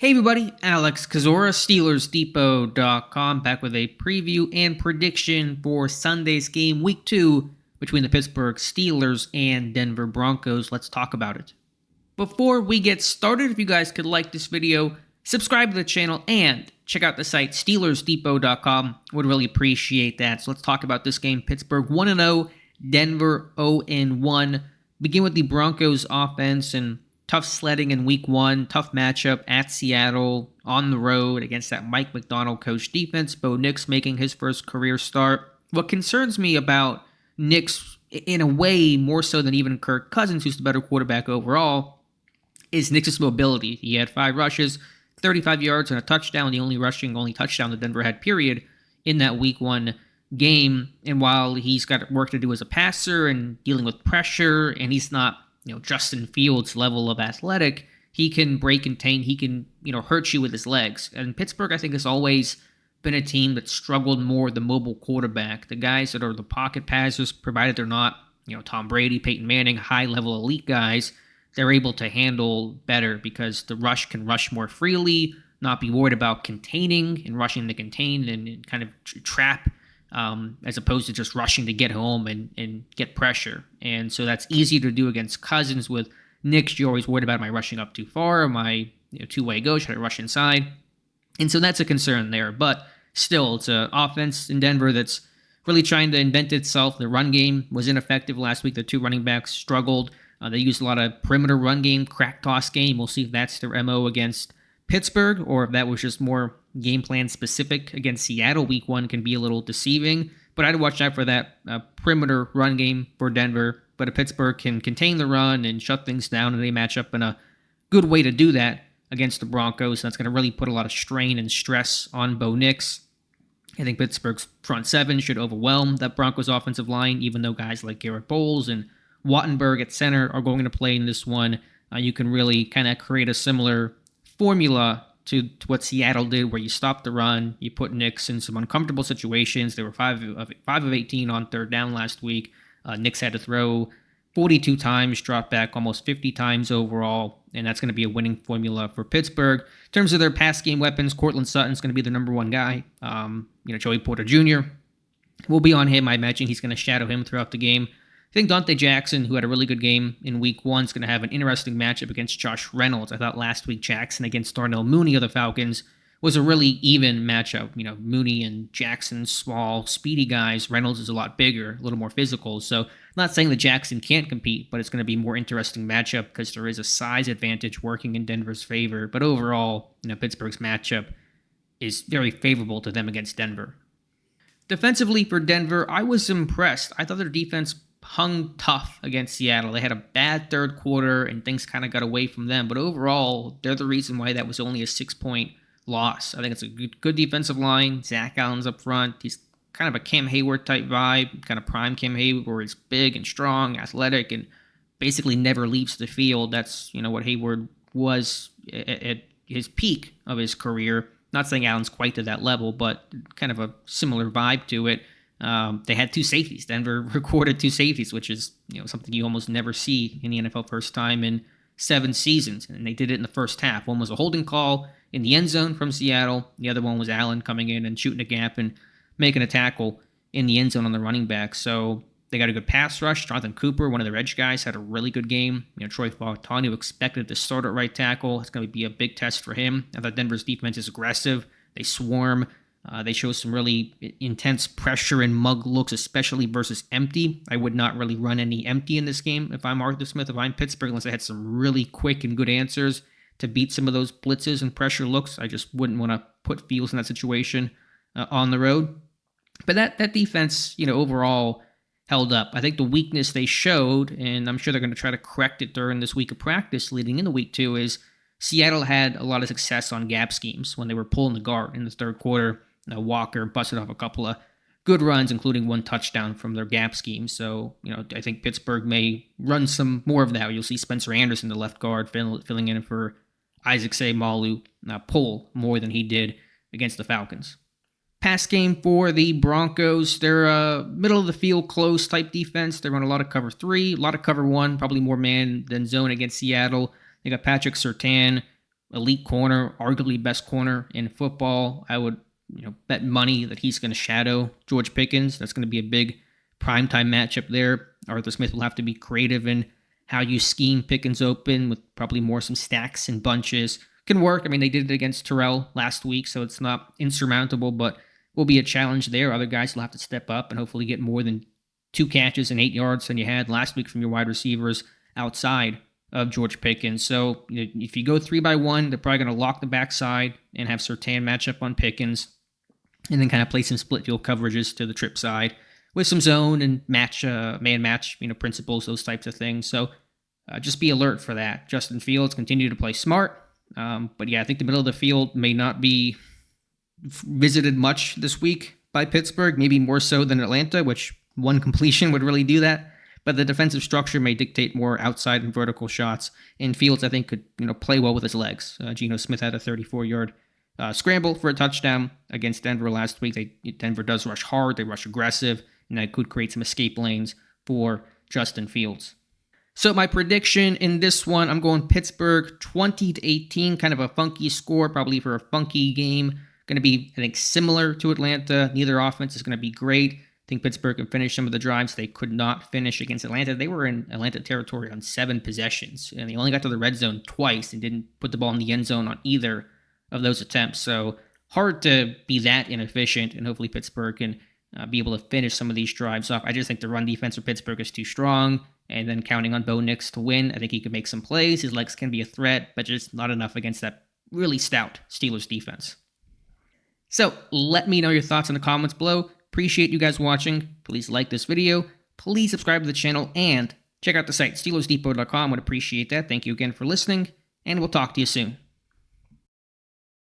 Hey everybody, Alex Kozora, SteelersDepot.com, back with a preview and prediction for Sunday's game, Week 2, between the Pittsburgh Steelers and Denver Broncos. Let's talk about it. Before we get started, if you guys could like this video, subscribe to the channel, and check out the site, SteelersDepot.com. Would really appreciate that. So let's talk about this game. Pittsburgh 1-0, Denver 0-1. Begin with the Broncos offense and tough sledding in Week 1, tough matchup at Seattle, on the road against that Mike McDonald coach defense. Bo Nix making his first career start. What concerns me about Nix, in a way more so than even Kirk Cousins, who's the better quarterback overall, is Nix's mobility. He had 5 rushes, 35 yards, and a touchdown, the only touchdown that Denver had, period, in that Week 1 game. And while he's got work to do as a passer and dealing with pressure, and he's not Justin Fields level of athletic, he can break and contain, he can, hurt you with his legs. And Pittsburgh, I think, has always been a team that struggled more with the mobile quarterback. The guys that are the pocket passers, provided they're not, Tom Brady, Peyton Manning, high-level elite guys, they're able to handle better because the rush can rush more freely, not be worried about containing and rushing to contain and kind of trap, as opposed to just rushing to get home and get pressure. And so that's easy to do against Cousins. With Nix, you're always worried about, am I rushing up too far? Am I two-way go? Should I rush inside? And so that's a concern there. But still, it's an offense in Denver that's really trying to invent itself. The run game was ineffective last week. The 2 running backs struggled. They used a lot of perimeter run game, crack toss game. We'll see if that's their MO against Pittsburgh, or if that was just more game plan specific against Seattle. Week 1 can be a little deceiving, but I'd watch out for that perimeter run game for Denver. But if Pittsburgh can contain the run and shut things down, and they match up in a good way to do that against the Broncos, that's going to really put a lot of strain and stress on Bo Nix. I think Pittsburgh's front 7 should overwhelm that Broncos offensive line, even though guys like Garrett Bowles and Wattenberg at center are going to play in this one. You can really kind of create a similar formula to what Seattle did, where you stop the run, you put Nix in some uncomfortable situations. They were 5 of 18 on third down last week. Nix had to throw 42 times, dropped back almost 50 times overall, and that's going to be a winning formula for Pittsburgh. In terms of their pass game weapons, Cortland Sutton's going to be the number 1 guy. Joey Porter Jr. will be on him. I imagine he's going to shadow him throughout the game. I think Dante Jackson, who had a really good game in Week 1, is going to have an interesting matchup against Josh Reynolds. I thought last week Jackson against Darnell Mooney of the Falcons was a really even matchup. Mooney and Jackson, small, speedy guys. Reynolds is a lot bigger, a little more physical. So I'm not saying that Jackson can't compete, but it's going to be a more interesting matchup because there is a size advantage working in Denver's favor. But overall, Pittsburgh's matchup is very favorable to them against Denver. Defensively for Denver, I was impressed. I thought their defense hung tough against Seattle. They had a bad third quarter and things kind of got away from them. But overall, they're the reason why that was only a 6-point loss. I think it's a good defensive line. Zach Allen's up front. He's kind of a Cam Hayward type vibe, kind of prime Cam Hayward, where he's big and strong, athletic, and basically never leaves the field. That's, what Hayward was at his peak of his career. Not saying Allen's quite to that level, but kind of a similar vibe to it. They had 2 safeties. Denver recorded 2 safeties, which is something you almost never see in the NFL, first time in 7 seasons. And they did it in the first half. One was a holding call in the end zone from Seattle. The other one was Allen coming in and shooting a gap and making a tackle in the end zone on the running back. So they got a good pass rush. Jonathan Cooper, one of their edge guys, had a really good game. Troy Fautanu, who expected to start at right tackle. It's going to be a big test for him. I thought Denver's defense is aggressive. They swarm. They show some really intense pressure and mug looks, especially versus empty. I would not really run any empty in this game if I'm Arthur Smith, if I'm Pittsburgh, unless I had some really quick and good answers to beat some of those blitzes and pressure looks. I just wouldn't want to put Fields in that situation on the road. But that defense, overall held up. I think the weakness they showed, and I'm sure they're going to try to correct it during this week of practice leading into Week 2, is Seattle had a lot of success on gap schemes when they were pulling the guard in the third quarter. Walker busted off a couple of good runs, including 1 touchdown from their gap scheme. So, I think Pittsburgh may run some more of that. You'll see Spencer Anderson, the left guard, filling in for Isaac Seumalo, pull more than he did against the Falcons. Pass game for the Broncos. They're a middle-of-the-field, close type defense. They run a lot of cover 3, a lot of cover 1, probably more man than zone against Seattle. They got Patrick Surtain, elite corner, arguably best corner in football. I would bet money that he's going to shadow George Pickens. That's going to be a big primetime matchup there. Arthur Smith will have to be creative in how you scheme Pickens open with probably more some stacks and bunches. Can work. I mean, they did it against Terrell last week, so it's not insurmountable, but will be a challenge there. Other guys will have to step up and hopefully get more than 2 catches and 8 yards than you had last week from your wide receivers outside of George Pickens. So if you go 3-by-1, they're probably going to lock the backside and have Surtain match up on Pickens, and then kind of play some split field coverages to the trip side with some zone and man match, principles, those types of things. So just be alert for that. Justin Fields continue to play smart. But yeah, I think the middle of the field may not be visited much this week by Pittsburgh, maybe more so than Atlanta, which one completion would really do that. But the defensive structure may dictate more outside and vertical shots. And Fields, I think, could play well with his legs. Geno Smith had a 34-yard scramble for a touchdown against Denver last week. Denver does rush hard, they rush aggressive, and that could create some escape lanes for Justin Fields. So my prediction in this one, I'm going Pittsburgh 20-18, kind of a funky score, probably for a funky game. Going to be, I think, similar to Atlanta. Neither offense is going to be great. I think Pittsburgh can finish some of the drives they could not finish against Atlanta. They were in Atlanta territory on 7 possessions, and they only got to the red zone twice and didn't put the ball in the end zone on either of those attempts. So hard to be that inefficient, and hopefully Pittsburgh can be able to finish some of these drives off. I just think the run defense for Pittsburgh is too strong, and then counting on Bo Nix to win. I think he could make some plays. His legs can be a threat, but just not enough against that really stout Steelers defense. So let me know your thoughts in the comments below. Appreciate you guys watching. Please like this video. Please subscribe to the channel and check out the site, SteelersDepot.com. Would appreciate that. Thank you again for listening, and we'll talk to you soon.